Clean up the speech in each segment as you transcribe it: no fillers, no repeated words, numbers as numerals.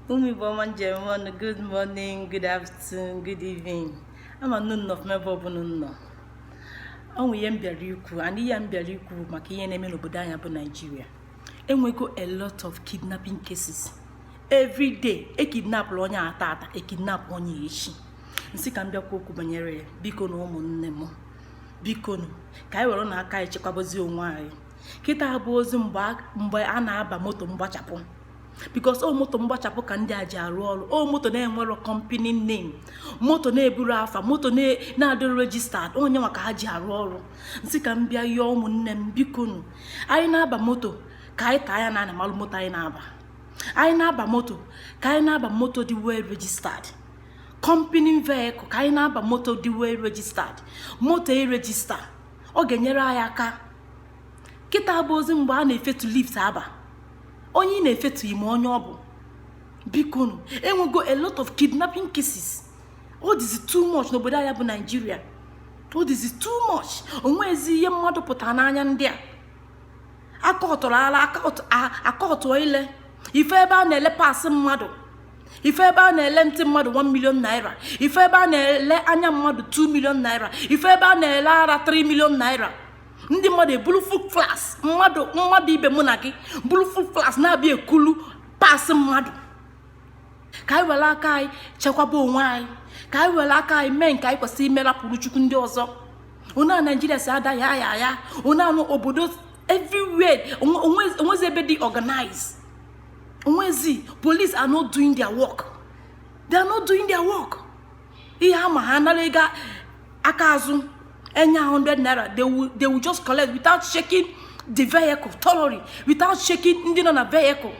Good morning, good afternoon, good evening. I'm a nun of my bob. Onwe ihe mbịara ikwu and ihe mbịara ikwu maka ihe na-eme n'obodo anyị bụ Nigeria. Enwego a lot of kidnapping cases. Every day, kidnap onye ata, kidnap onye echi. Nsi ka mbịakwa okwu banyere ya. Biko na ụmụnne m. Biko nu, ka anyị were n'aka anyị chekwabozi onwe anyị. Kịta bụ ozi mgbe a na-aba moto mgbachapụ. Because moto mgbachapụ ka ndị a ji arụ ọrụ. Moto na-enwero company name. Moto na-eburu afa, moto na-adịrị registered. Onye maka ha ji arụ ọrụ. Nsị ka m bịa yọọ ụmụnne m biko nu. Anyị na-aba moto ka anyị taa ya na malụ moto anyị na-aba. Anyị na-aba moto ka anyị na-aba moto dị well registered. Company vehicle ka anyị na-aba moto dị well registered. Moto register ọ ga-enyere anyị aka. Kịta bụ ozi mgbe a na-efetu lift aba. Onye na-efetu ime onye ọ bụ. Biko nu, enwego a lot of kidnapping cases. All this is too much n'obodo anyị bụ Nigeria. All this is too much. Onwezi ihe mmadụ pụtara n'anya ndị a. Akọtọrọ ala akọtọ ile. Ife ebe a na-ele pass mmadụ. Ife ebe a na-ele ntị mmadụ 1 million naira. Ife ebe a na-ele anya mmadụ 2 million naira. Ife ebe a na-ele ara 3 million naira. Ndị mmadụ ebulu full class. Mmadụ ibe mụ na gị bulu full class na-abịa ekulu pass mmadụ. Ka anyị were aka anyị chekwaba onwe anyị. Ka anyị were aka anyị mee nke anyị kwesịrị ime rapụrụ Chukwu ndị ọzọ. Ona Nigeria si ada ya. Ona obodo everywhere. Onwezi ebe dị organized. Onwezi, police are not doing their work. They are not doing their work. Ihe ama ha nalega aka azụ enya 100 naira. They will just collect without checking the vehicle thoroughly, without checking ndị nọ na vehicle.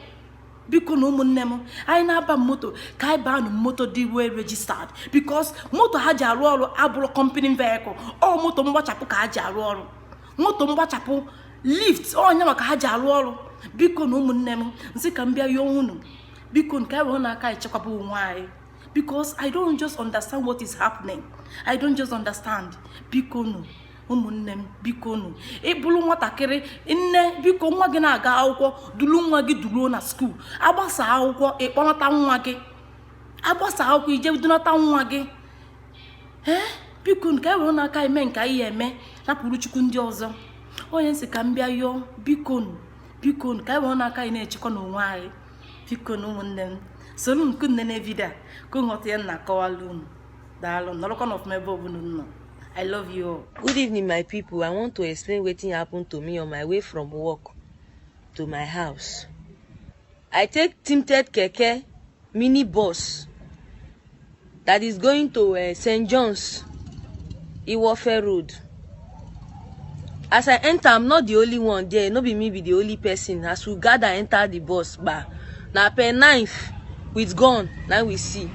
Biko na ụmụnne m, anyị na-aba moto ka anyị baa na moto dị well registered, because moto ha ji arụ ọrụ abụrụ company vehicle. Moto mgbachapụ ka ha ji arụ ọrụ. Moto mgbachapụ lift onye maka ha ji arụ ọrụ. Biko na ụmụnne m, nsị ka m bịa yọọ unu. Biko nke anyị were n'aka anyị chekwaba onwe anyị. Because I don't just understand what is happening. I don't just understand. Biko nu, ụmụnne m, biko nu. Bụrụ nwatakịrị, nne, biko nwa gị na-aga akwụkwọ, dulu nwa gị duruo na school. Agbasa akwụkwọ, ịkpọnata nwa gị. Agbasa akwụkwọ, ije dunata nwa gị. Biko nu, ka anyị were n'aka anyị mee nke anyị eme, rapụrụ Chukwu ndị ọzọ. Onye nsị ka m bịa yọọ, biko nu, biko nu, ka anyị were n'aka anyị na-echekwa n'onwe anyị. Biko nu ụmụnne m. Solu nke nne na video ka nghọta ya na akọwala unu. Daalụ, nọrọkwa n'ọfụma ebe ọbụla unu nọ. I love you all. Good evening, my people. I want to explain wetin happened to me on my way from work to my house. I take tinted keke mini bus that is going to St. John's, Iwofe Road. As I enter, I'm not the only one there. No be me be the only person. As we gather enter the bus bar, na per knife with gun, now we see.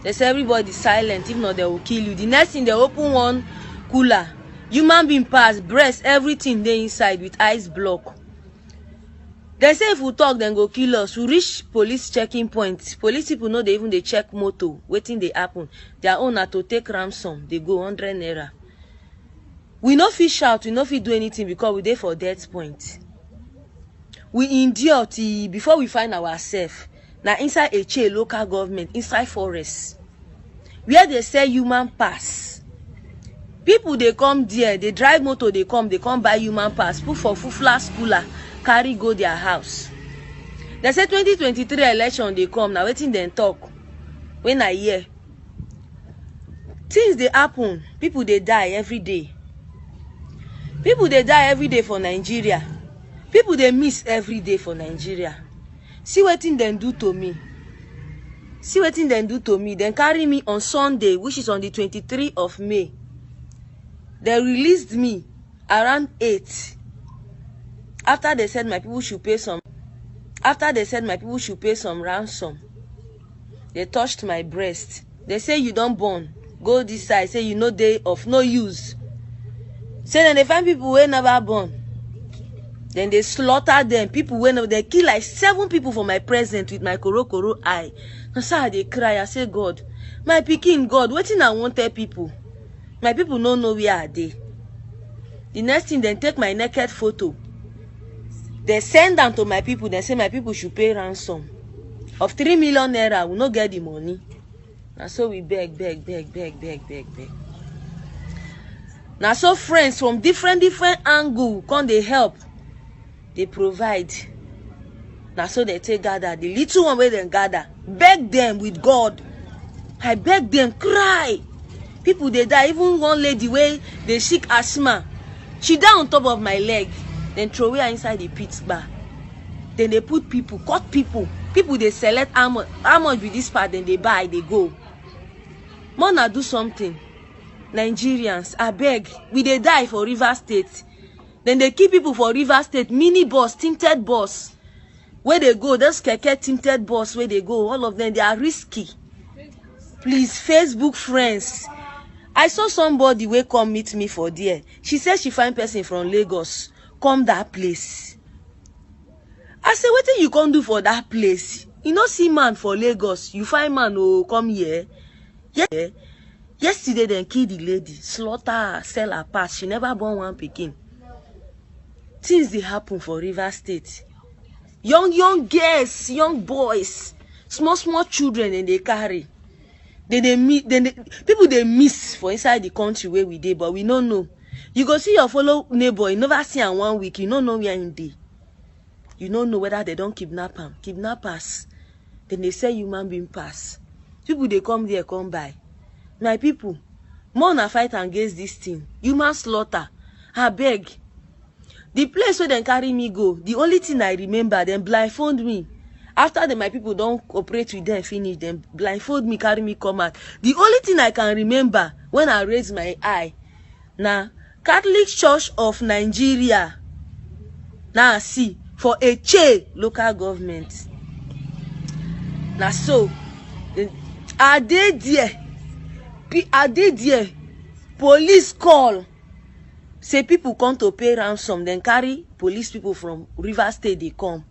They say everybody silent, if not they will kill you. The next thing they open one cooler, human being pass, breast, everything they inside with ice block. They say if we talk, then go kill us. We reach police checking point. Police people know they even they check moto, waiting they happen. Their own are to take ransom. They go 100 naira. We no fit shout, we no fit do anything because we there for death point. We endure till before we find ourselves. Now inside a local government, inside forest, where they sell human pass. People they come there, they drive motor, they come buy human pass, put for fufla schooler, carry go their house. They say 2023 election they come, now waiting then talk. When I hear things they happen, people they die every day. People they die every day for Nigeria. People they miss every day for Nigeria. See what thing them do to me. See what thing them do to me. Then carry me on Sunday, which is on the 23rd of May. They released me around 8. After they said my people should pay some. After they said my people should pay some ransom. They touched my breast. They say you don't born. Go this side. Say you know day of no use. Say then they find people who never born. Then they slaughter them. People went over, they kill like 7 people for my present with my koro eye. And so they cry. I say, God, my pikin, God, what thing I want tell people? My people don't know where are they. The next thing, they take my naked photo. They send them to my people. They say my people should pay ransom. of 3 million naira, we no get the money. Now so we beg. Now so friends from different angle come they help, they provide. Now so they take gather the little one where they gather, beg them with God. I beg them, cry. People they die. Even one lady where they sick asthma, she down on top of my leg. Then throw her inside the pit bar. Then they put people, cut people. People they select how much with this part, then they buy, they go. Mona do something. Nigerians, I beg, we they die for River State. Then they keep people for River State, mini bus, tinted bus. Where they go, those keke tinted bus, where they go, all of them, they are risky. Please, Facebook friends. I saw somebody wey come meet me for there. She said she find person from Lagos, come that place. I said, what you come do for that place? You no see man for Lagos, you find man who come here. Yeah. Yesterday they killed the lady, slaughter her, sell her pass. She never born one pikin. Things they happen for River State. Young girls, young boys, small children, and they carry. People they miss for inside the country where we dey, but we don't know. You go see your fellow neighbor, you never see him 1 week, you don't know where in dey. You don't know whether they don't kidnap him. Kidnappers. Then they say human being pass. People they come there, come by. My people, more na fight against this thing. Human slaughter. I beg. The place where they carry me go, the only thing I remember, them blindfold me. After my people don't cooperate with them, finish them, blindfold me, carry me, come out. The only thing I can remember when I raise my eye, now Catholic Church of Nigeria, now see, for a local government. Now so, are they there? Police call. Say people come to pay ransom, then carry police people from River State, they come.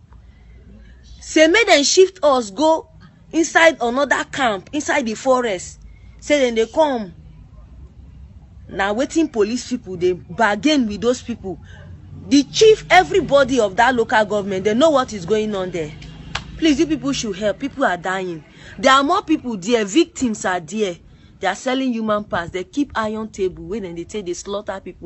Say make them shift us, go inside another camp, inside the forest. Say then they come. Now waiting police people, they bargain with those people. The chief, everybody of that local government, they know what is going on there. Please, you people should help. People are dying. There are more people there. Victims are there. They are selling human parts. They keep iron table when they take they slaughter people.